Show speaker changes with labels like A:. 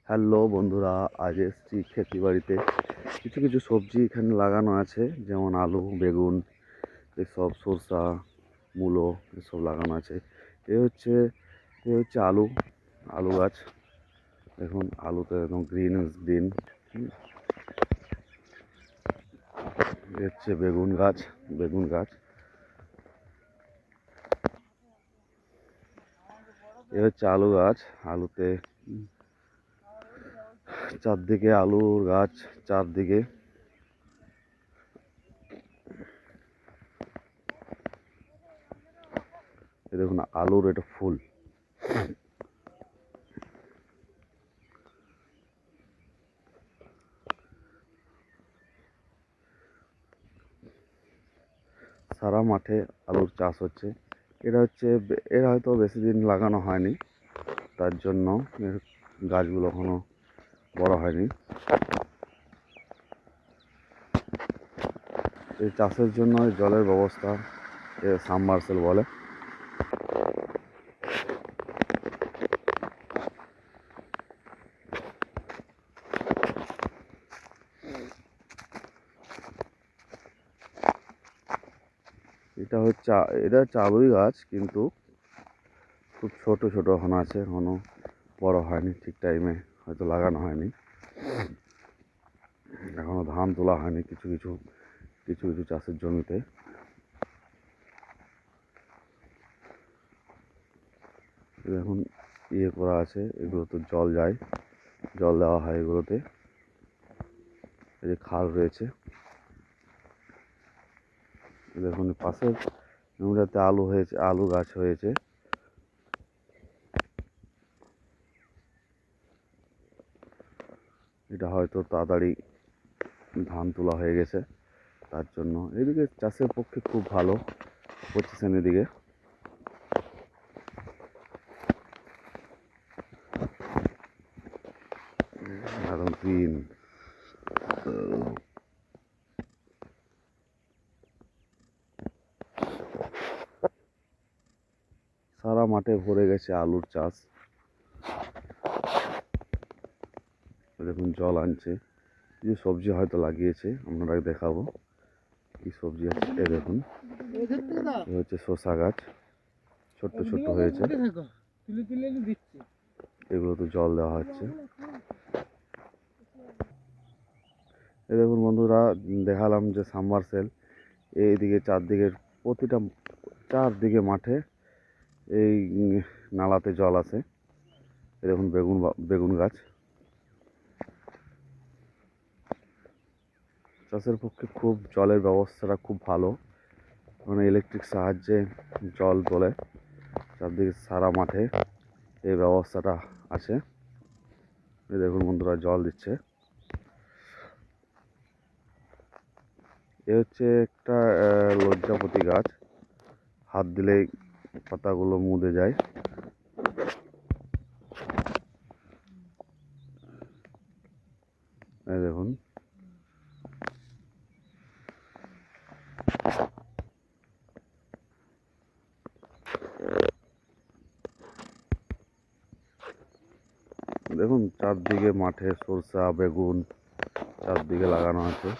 A: Hello বন্ধুরা, আজ এসেছি ক্ষেতি বাড়িতে। কিছু কিছু সবজি এখানে লাগানো আছে, যেমন আলু, বেগুন, এসব সরষা, মূলো এসব লাগানো আছে। এ হচ্ছে আলু আলু গাছ। দেখুন আলুতে একদম গ্রিন গ্রিন। এ হচ্ছে বেগুন গাছ। এ হচ্ছে আলু গাছ। আলুতে চারদিকে আলুর গাছ, চারদিকে। এ দেখুন আলুর এটা ফুল। সারা মাঠে আলুর চাষ হচ্ছে। এর হয়তো বেশি দিন লাগানো হয়নি, তার জন্য এর গাছগুলো এখনো বড় হয়নি। এই চাষের জন্য জলের ব্যবস্থা সাবমার্সেল বলে। এটা হচ্ছে আলুই গাছ, কিন্তু খুব ছোট ছোট এখনো আছে, এখনো বড় হয়নি, ঠিক টাইমে হয়তো লাগানো হয়নি, এখনো ধান তোলা হয়নি কিছু কিছু কিছু কিছু চাষের জমিতে। এখন করা আছে, এগুলোতে জল যায়, জল দেওয়া হয় এগুলোতে। এই যে খাল রয়েছে, দেখুন পাশের জমিটাতে আলু গাছ হয়েছে। এটা হয়তো তাড়াতাড়ি ধান তোলা হয়ে গেছে, তার জন্য এদিকে চাষের পক্ষে খুব ভালো পজিশন। এদিকে একদম গ্রিন। সারা মাঠে ভরে গেছে আলুর চাষ। দেখুন জল আনছে, কিছু সবজি হয়তো লাগিয়েছে, আপনারা দেখাবো কি সবজি আছে। দেখুন এ হচ্ছে শসা গাছ, ছোট্ট ছোট্ট হয়েছে, এগুলো তো জল দেওয়া হচ্ছে। এই দেখুন বন্ধুরা, দেখালাম যে সাবমার্সেল এইদিকে চারদিকে মাঠে এই নালাতে জল আছে। এই দেখুন বেগুন গাছ। চাষের পক্ষে খুব জলের ব্যবস্থাটা খুব ভালো, মানে ইলেকট্রিক সাহায্যে জল তোলে চারদিকে সারা মাঠে, এই ব্যবস্থাটা আছে। এই দেখুন বন্ধুরা জল দিচ্ছে। এ হচ্ছে একটা লজ্জাপতি গাছ, হাত দিলেই পাতাগুলো মুদে যায়। এই দেখুন দেখুন চারদিকে মাঠে সরষা, বেগুন চারদিকে লাগানো আছে।